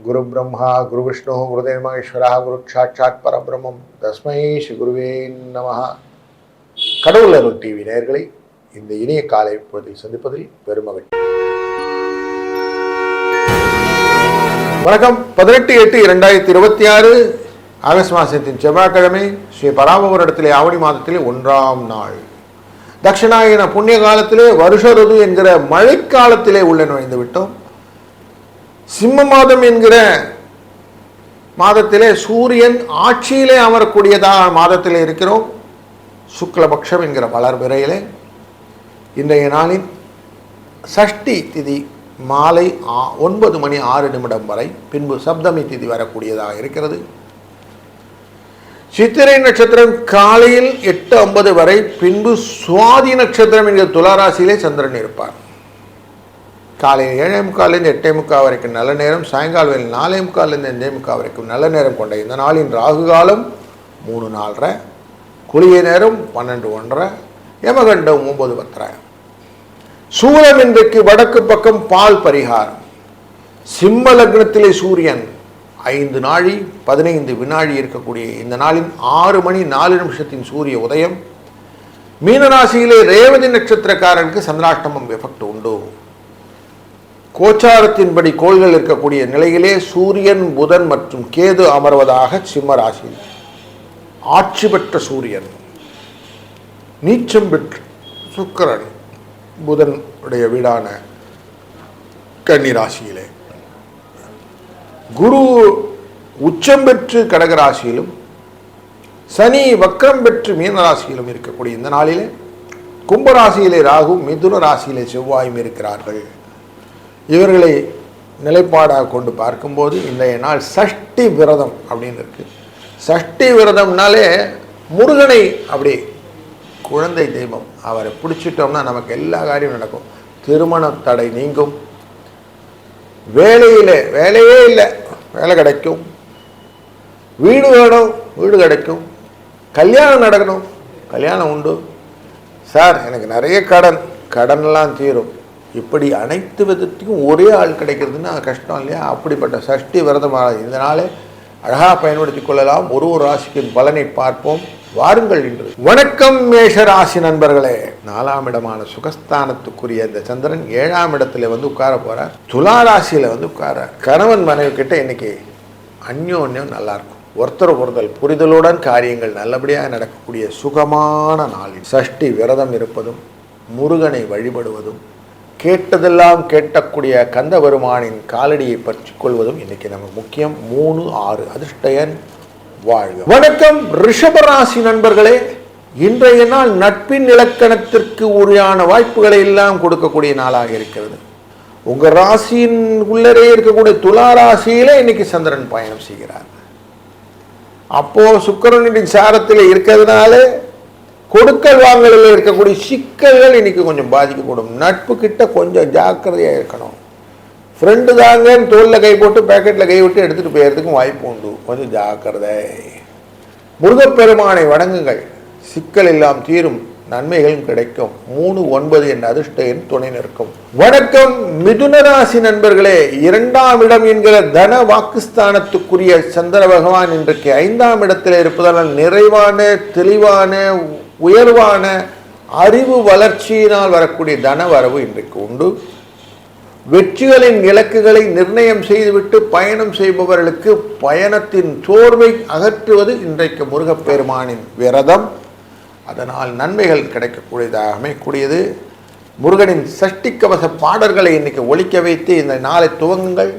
குரு பிரம்மா குரு விஷ்ணு குருதேவ மகேஸ்வரா குரு சாட்சாத் பரபிரம்மம் தஸ்மை ஸ்ரீ குருவே நமஹ. கடவுள் அருள் டிவி நேயர்களை இந்த இனிய காலை பொழுதில் சந்திப்பதில் பெருமகிழ்ச்சி. வணக்கம். 18/8/2026 ஆகஸ்ட் மாதத்தின் செவ்வாய்க்கிழமை ஸ்ரீ பராமபுரத்திலே ஆவணி மாதத்திலே 1ஆம் நாள். தட்சிணாயன புண்ணிய காலத்திலே வருஷ ருது என்கிற மழைக்காலத்திலே உள்ள நுழைந்து விட்டோம். சிம்ம மாதம் என்கிற மாதத்திலே சூரியன் ஆட்சியிலே அமரக்கூடியதாக மாதத்திலே இருக்கிறோம். சுக்லபக்ஷம் என்கிற வளர்பிறையிலே இன்றைய நாளின் சஷ்டி திதி மாலை 9:06 வரை, பின்பு சப்தமி திதி வரக்கூடியதாக இருக்கிறது. சித்திரை நட்சத்திரம் காலையில் 8:50 வரை, பின்பு சுவாதி நட்சத்திரம் என்கிற துளாராசியிலே சந்திரன் இருப்பார். காலையில் 7:45 8:45 வரைக்கும் நல்ல நேரம், சாயங்காலம் 4:45 5:45 வரைக்கும் நல்ல நேரம் கொண்ட இந்த நாளின் ராகு காலம் 3:04, குளிகை நேரம் 12:01, யமகண்டம் 9:10. சூலம் இன்றைக்கு வடக்கு பக்கம் பால் பரிகாரம். சிம்ம லக்னத்திலே சூரியன் 5 நாழி 15 வினாழி இருக்கக்கூடிய இந்த நாளின் 6:04 சூரிய உதயம். மீனராசியிலே ரேவதி நட்சத்திரக்காரனுக்கு சந்திராஷ்டமம் எஃபெக்ட் உண்டு. கோச்சாரத்தின்படி கோள்கள் இருக்கக்கூடிய நிலையிலே சூரியன் புதன் மற்றும் கேது அமர்வதாக சிம்ம ராசியில் ஆட்சி பெற்ற சூரியன் நீச்சம் பெற்று சுக்கிரன் புதன் உடைய வீடான கன்னி ராசியிலே, குரு உச்சம் பெற்று கடகராசியிலும் சனி வக்ரம் பெற்று மீனராசியிலும் இருக்கக்கூடிய இந்த நாளிலே கும்பராசியிலே ராகு, மிதுன ராசியிலே செவ்வாயும் இருக்கிறார்கள். இவர்களை நிலைப்பாடாக கொண்டு பார்க்கும்போது இன்றைய நாள் சஷ்டி விரதம் அப்படின்னு இருக்கு. சஷ்டி விரதம்னாலே முருகனை அப்படி குழந்தை தெய்வம், அவரை பிடிச்சிட்டோம்னா நமக்கு எல்லா காரியமும் நடக்கும். திருமண தடை நீங்கும், வேலையே இல்லை வேலை கிடைக்கும், வீடு வேணும் வீடு கிடைக்கும், கல்யாணம் நடக்கணும் கல்யாணம் உண்டு, சார் எனக்கு நிறைய கடன்லாம் தீரும். இப்படி அனைத்து விதத்துக்கும் ஒரே ஆள் கிடைக்கிறதுன்னா கஷ்டம் இல்லையா? அப்படிப்பட்ட சஷ்டி விரதமாக இந்த நாளே அழகாக பயன்படுத்தி கொள்ளலாம். ஒரு ராசிக்கு பலனை பார்ப்போம் வாருங்கள் இன்று. வணக்கம் மேஷ ராசி நண்பர்களே. 4ஆம் இடமான சுகஸ்தானத்துக்குரிய இந்த சந்திரன் 7ஆம் இடத்துல உட்கார போறார். துலா ராசியில உட்கார. கணவன் மனைவி கிட்ட இன்னைக்கு அந்யோன்யம் நல்லா இருக்கும். ஒருத்தர் புரிதலுடன் காரியங்கள் நல்லபடியாக நடக்கக்கூடிய சுகமான நாளில் சஷ்டி விரதம் இருப்பதும் முருகனை வழிபடுவதும் கேட்டதெல்லாம் கேட்டக்கூடிய கந்த பெருமானின் காலடியை பற்றி கொள்வதும் இன்னைக்கு நமக்கு முக்கியம். 3-6 அதிர்ஷ்டயன் வாழ்க. வணக்கம் ரிஷபராசி நண்பர்களே. இன்றைய நாள் நட்பின் இலக்கணத்திற்கு உரியான வாய்ப்புகளை எல்லாம் கொடுக்கக்கூடிய நாளாக இருக்கிறது. உங்க ராசியின் உள்ளரே இருக்கக்கூடிய துலா ராசியிலே இன்னைக்கு சந்திரன் பயணம் செய்கிறார். அப்போ சுக்கிரனின் சாரத்தில் இருக்கிறதுனால கொடுக்கல் வாங்கலில் இருக்கக்கூடிய சிக்கல்கள் இன்னைக்கு கொஞ்சம் பாதிக்கக்கூடும். நட்பு கிட்ட கொஞ்சம் ஜாக்கிரதையாக இருக்கணும். ஃப்ரெண்டு தாங்கன்னு தோளில் கை போட்டு பேக்கெட்டில் கை விட்டு எடுத்துகிட்டு போயிறதுக்கும் வாய்ப்பு உண்டு. கொஞ்சம் ஜாக்கிரதை. முருகப்பெருமானை வணங்குங்கள், சிக்கல் எல்லாம் தீரும், நன்மைகளும் கிடைக்கும். 3-9 என்ற அதிர்ஷ்ட எண் துணை நிற்கும். வணக்கம் மிதுனராசி நண்பர்களே. 2ஆம் இடம் என்கிற தன வாக்குஸ்தானத்துக்குரிய சந்திர பகவான் இன்றைக்கு 5ஆம் இடத்தில் இருப்பதால் நிறைவான தெளிவான உயர்வான அறிவு வளர்ச்சியினால் வரக்கூடிய தன வரவு இன்றைக்கு உண்டு. வெற்றிகளின் இலக்குகளை நிர்ணயம் செய்துவிட்டு பயணம் செய்பவர்களுக்கு பயணத்தின் சோர்வை அகற்றுவது இன்றைக்கு முருகப்பெருமானின் விரதம். அதனால் நன்மைகள் கிடைக்கக்கூடியதாக அமையக்கூடியது. முருகனின் சஷ்டி கவச பாடல்களை இன்னைக்கு ஒலிக்க வைத்து இந்த நாளை துவங்குங்கள்.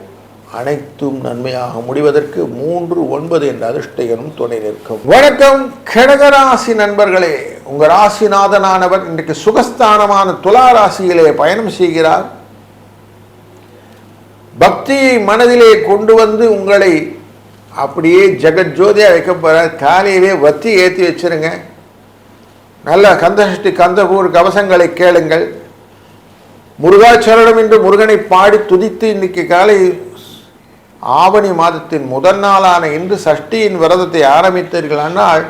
அனைத்தும் நன்மையாக முடிவதற்கு 3-9 என்ற அதிர்ஷ்டனும் துணை நிற்கும். வணக்கம் கடகராசி நண்பர்களே. உங்க ராசிநாதனானவர் இன்றைக்கு சுகஸ்தானமான துலா ராசியிலே பயணம் செய்கிறார். பக்தியை மனதிலே கொண்டு வந்து உங்களை அப்படியே ஜெகஜோதியா வைக்க போறார். காலையிலே வத்தி ஏற்றி வச்சிருங்க. நல்ல கந்தசஷ்டி கந்தபூர் கவசங்களை கேளுங்கள். முருகாச்சரணம் என்று முருகனை பாடி துதித்து இன்னைக்கு காலை ஆவணி மாதத்தின் முதல் நாளான இன்று சஷ்டியின் விரதத்தை ஆரம்பித்தீர்களானால்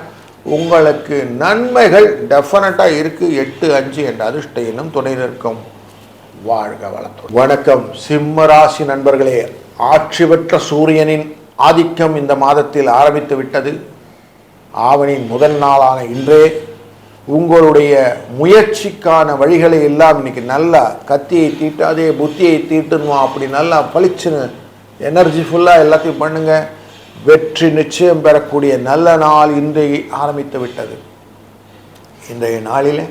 உங்களுக்கு நன்மைகள் டெஃபினட்டாக இருக்கு. 8-5 என்ற அதிர்ஷ்ட எண்ணும் துணை நிற்கும். வாழ்க வளத்துடன். வணக்கம் சிம்ம ராசி நண்பர்களே. ஆட்சி பெற்ற சூரியனின் ஆதிக்கம் இந்த மாதத்தில் ஆரம்பித்து விட்டது. ஆவணியின் முதல் நாளான இன்றே உங்களுடைய முயற்சிக்கான வழிகளை எல்லாம் இன்னைக்கு நல்லா கத்தியை தீட்டாதே புத்தியை தீட்டுமா அப்படி நல்லா பளிச்சுன்னு எனர்ஜி ஃபுல்லாக எல்லாத்தையும் பண்ணுங்க. வெற்றி நிச்சயம் பெறக்கூடிய நல்ல நாள் இன்றைய ஆரம்பித்து விட்டது. இன்றைய நாளில்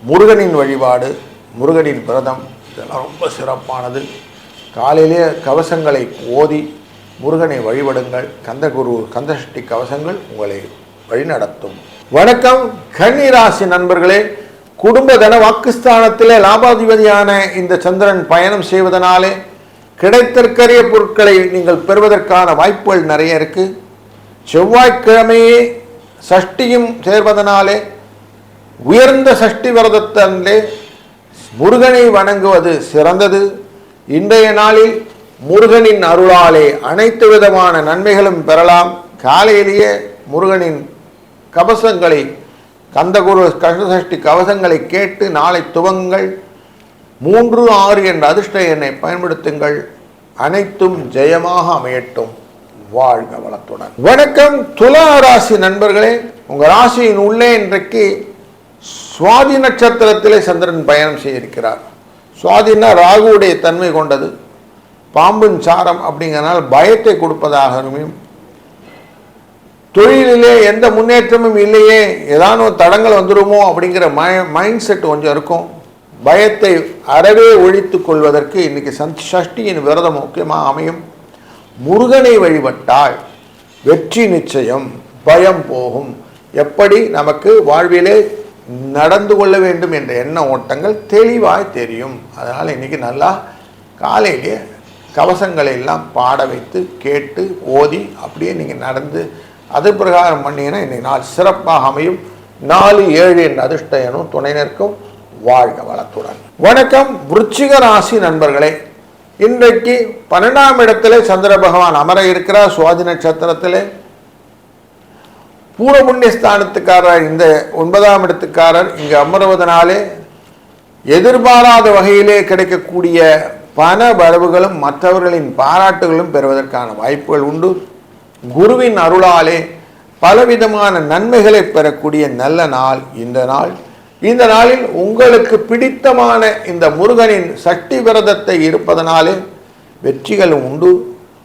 முருகனின் வழிபாடு, முருகனின் விரதம் இதெல்லாம் ரொம்ப சிறப்பானது. காலையிலே கவசங்களை ஓதி முருகனை வழிபடுங்கள். கந்தசஷ்டி கவசங்கள் உங்களை வழிநடத்தும். வணக்கம் கன்னி ராசி நண்பர்களே. குடும்ப தன வாக்குஸ்தானத்திலே லாபாதிபதியான இந்த சந்திரன் பயணம் செய்வதனாலே கிடைத்தற்கரிய பொருட்களை நீங்கள் பெறுவதற்கான வாய்ப்புகள் நிறைய இருக்கு. செவ்வாய்க்கிழமையே சஷ்டியும் சேர்வதனாலே உயர்ந்த சஷ்டி விரதத்தே முருகனை வணங்குவது சிறந்தது. இன்றைய நாளில் முருகனின் அருளாலே அனைத்து விதமான நன்மைகளும் பெறலாம். காலையிலேயே முருகனின் கவசங்களை கந்தசஷ்டி கவசங்களை கேட்டு நாளை துவங்குங்கள். 3, 6 என்ற அதிர்ஷ்ட எண்ணை பயன்படுத்துங்கள். அனைத்தும் ஜெயமாக அமையட்டும். வாழ்க வளத்துடன். வணக்கம் துலா ராசி நண்பர்களே. உங்கள் ராசியின் உள்ளே இன்றைக்கு சுவாதி நட்சத்திரத்திலே சந்திரன் பயணம் செய்ய இருக்கிறார். சுவாதினா ராகுவுடைய தன்மை கொண்டது. பாம்பின் சாரம் அப்படிங்கிறனால பயத்தை கொடுப்பதாகவும், தொழிலிலே எந்த முன்னேற்றமும் இல்லையே ஏதான தடங்கள் வந்துடுமோ அப்படிங்கிற மைண்ட் செட் கொஞ்சம் இருக்கும். பயத்தை அறவே ஒழித்து கொள்வதற்கு இன்னைக்கு சஷ்டியின் விரதம் முக்கியமாக அமையும். முருகனை வழிபட்டால் வெற்றி நிச்சயம், பயம் போகும். எப்படி நமக்கு வாழ்விலே நடந்து கொள்ள வேண்டும் என்ற எண்ண ஓட்டங்கள் தெளிவாய் தெரியும். அதனால் இன்னைக்கு நல்லா காலையிலே கவசங்களை எல்லாம் பாட வைத்து கேட்டு ஓதி அப்படியே நீங்கள் நடந்து அது பிரகாரம் பண்ணீங்கன்னா இன்னைக்கு நாள் சிறப்பாக அமையும். 4, 7 என்ற அதிர்ஷ்ட எண்ணும் துணை நிற்கும். வாழ்க வளத்துடன். வணக்கம் விருச்சிக ராசி நண்பர்களே. இன்றைக்கு 12ஆம் இடத்திலே சந்திர பகவான் அமர இருக்கிறார். சுவாதி நட்சத்திரத்திலே பூர்வ புண்ணியஸ்தானத்துக்காரர் இந்த 9ஆம் இடத்துக்காரர் இங்கு அமர்வதனாலே எதிர்பாராத வகையிலே கிடைக்கக்கூடிய பண வரவுகளும் மற்றவர்களின் பாராட்டுகளும் பெறுவதற்கான வாய்ப்புகள் உண்டு. குருவின் அருளாலே பலவிதமான நன்மைகளை பெறக்கூடிய நல்ல நாள் இந்த நாள். இந்த நாளில் உங்களுக்கு பிடித்தமான இந்த முருகனின் சக்தி விரதத்தை இருப்பதனாலே வெற்றிகளும் உண்டு.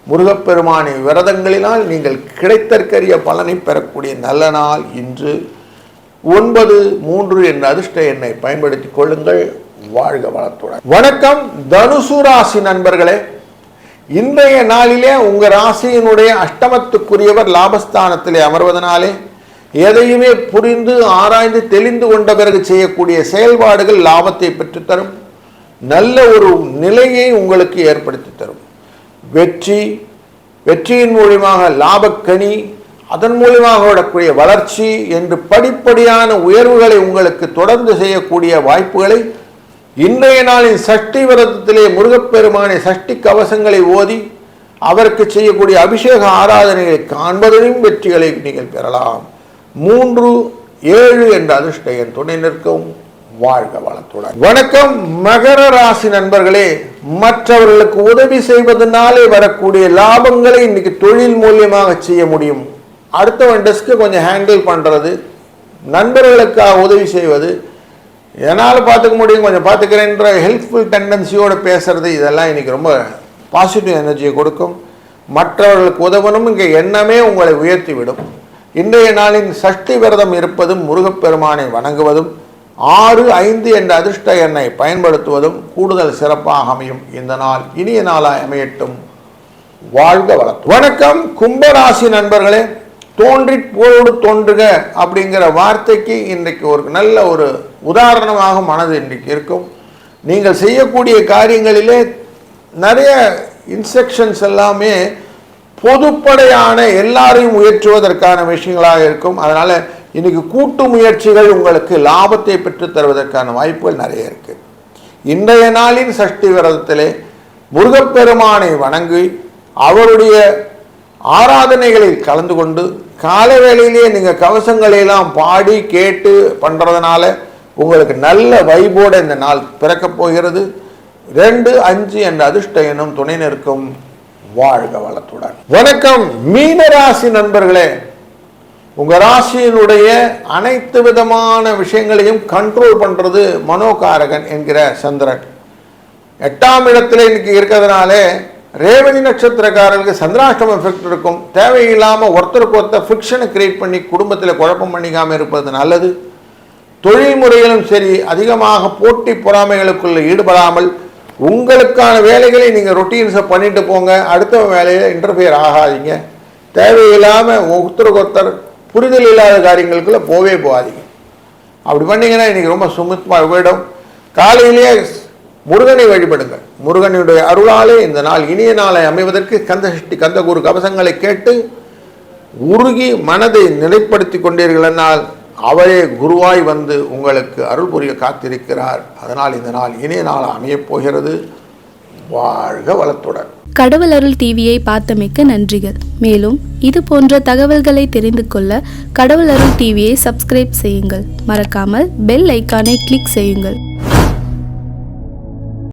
முருகப்பெருமானின் விரதங்களினால் நீங்கள் கிடைத்தற்கரிய பலனை பெறக்கூடிய நல்ல நாள் இன்று. 9, 3 என்ற அதிர்ஷ்ட எண்ணை பயன்படுத்திக் கொள்ளுங்கள். வாழ்க வளத்துடன். வணக்கம் தனுசு ராசி நண்பர்களே. இன்றைய நாளிலே உங்க ராசியினுடைய அஷ்டமத்துக்குரியவர் லாபஸ்தானத்திலே அமர்வதனாலே எதையுமே புரிந்து ஆராய்ந்து தெளிந்து கொண்ட பிறகு செய்யக்கூடிய செயல்பாடுகள் லாபத்தை பெற்றுத்தரும். நல்ல ஒரு நிலையை உங்களுக்கு ஏற்படுத்தி தரும். வெற்றியின் மூலமாக லாபக்கனி, அதன் மூலமாக விடக்கூடிய வளர்ச்சி என்று படிப்படியான உயர்வுகளை உங்களுக்கு தொடர்ந்து செய்யக்கூடிய வாய்ப்புகளை இன்றைய நாளின் சஷ்டி விரதத்திலே முருகப்பெருமானை சஷ்டி கவசங்களை ஓதி அவருக்கு செய்யக்கூடிய அபிஷேக ஆராதனைகளை காண்பதையும் வெற்றிகளை நீங்கள் பெறலாம். 3, 7 என்ற அதிர்ஷ்ட எண் துணை நிற்கும். வாழ்க வளத்துடன். வணக்கம் மகர ராசி நண்பர்களே. மற்றவர்களுக்கு உதவி செய்வதனாலே வரக்கூடிய லாபங்களை இன்னைக்கு தொழில் மூலியமாக செய்ய முடியும். அடுத்தவன் டெஸ்க்கு கொஞ்சம் ஹேண்டில் பண்றது, நண்பர்களுக்காக உதவி செய்வது, என்னால் பார்த்துக்க முடியும் கொஞ்சம் பார்த்துக்கிறேன்ற ஹெல்ப்ஃபுல் டெண்டன்சியோடு பேசுறது, இதெல்லாம் இன்னைக்கு ரொம்ப பாசிட்டிவ் எனர்ஜியை கொடுக்கும். மற்றவர்களுக்கு உதவணும் இங்கே எண்ணமே உங்களை உயர்த்தி விடும். இன்றைய நாளின் சஷ்டி விரதம் இருப்பதும் முருகப்பெருமானை வணங்குவதும் 6, 5 என்ற அதிர்ஷ்ட எண்ணை பயன்படுத்துவதும் கூடுதல் சிறப்பாக அமையும். இந்த நாள் இனிய நாளாய் அமையட்டும். வாழ்க வளம். வணக்கம் கும்பராசி நண்பர்களே. தோன்றி போடு தோன்றுக அப்படிங்கிற வார்த்தைக்கு இன்றைக்கு ஒரு நல்ல ஒரு உதாரணமாக மனது இன்றைக்கு இருக்கும். நீங்கள் செய்யக்கூடிய காரியங்களிலே நிறைய இன்ஸ்ட்ரக்ஷன்ஸ் எல்லாமே பொதுப்படையான எல்லாரையும் உயர்த்துவதற்கான விஷயங்களாக இருக்கும். அதனால இன்னைக்கு கூட்டு முயற்சிகள் உங்களுக்கு லாபத்தை பெற்று தருவதற்கான வாய்ப்புகள் நிறைய இருக்கு. இன்றைய நாளின் சஷ்டி விரதத்திலே முருகப்பெருமானை வணங்கி அவருடைய ஆராதனைகளில் கலந்து கொண்டு காலை வேளையிலேயே நீங்கள் கவசங்களை எல்லாம் பாடி கேட்டு பண்ணுறதுனால உங்களுக்கு நல்ல வைபோடு இந்த நாள் பிறக்கப் போகிறது. 2, 5 என்ற அதிர்ஷ்ட எண்ணும் துணை நிற்கும். வாழ்க வளத்துடன். வணக்கம் மீன ராசி நண்பர்களே. உங்க ராசியினுடைய அனைத்து விதமான விஷயங்களையும் கண்ட்ரோல் பண்றது மனோகாரகன் என்கிற சந்திரன் 8ஆம் இடத்துல இன்னைக்கு இருக்கிறதுனாலே ரேவதி நட்சத்திரக்காரர்களுக்கு சந்திராஷ்டம எஃபெக்ட் இருக்கும். தேவையில்லாமல் ஒருத்தருக்கு ஒருத்தர் ஃபிக்ஷனை கிரியேட் பண்ணி குடும்பத்தில் குழப்பம் பண்ணிக்காமல் இருப்பது நல்லது. தொழில் முறைகளும் சரி, அதிகமாக போட்டி பொறாமைகளுக்குள்ள ஈடுபடாமல் உங்களுக்கான வேலைகளை நீங்கள் ரொட்டீன்ஸை பண்ணிட்டு போங்க. அடுத்த வேலையில் இன்டர்ஃபியர் ஆகாதீங்க. தேவையில்லாமல் ஒருத்தருக்கு ஒருத்தர் புரிதல் இல்லாத காரியங்களுக்குள்ள போகாதீங்க. அப்படி பண்ணிங்கன்னா இன்றைக்கி ரொம்ப சுமூகமாக போயிடும். காலையிலேயே முருகனை வழிபடுங்கள். முருகனுடைய அருளாலே இந்த நாள் இனிய நாளை அமைவதற்கு கந்தசஷ்டி கந்தகுரு கவசங்களை கேட்டு உருகி மனதை நிலைப்படுத்தி கொண்டீர்களென்னால் அவரே குருவாய் வந்து உங்களுக்கு அருள் புரிய காத்திருக்கிறார். அதனால் இந்த நாள் இனிய நாள் அமையப் போகிறது. வாழ்க வளத்துடன். கடவுள் அருள் டிவியை பார்த்தமைக்கு நன்றிகள். மேலும் இது போன்ற தகவல்களை தெரிந்து கொள்ள கடவுள் அருள் டிவியை சப்ஸ்கிரைப் செய்யுங்கள். மறக்காமல் பெல் ஐக்கானை கிளிக் செய்யுங்கள்.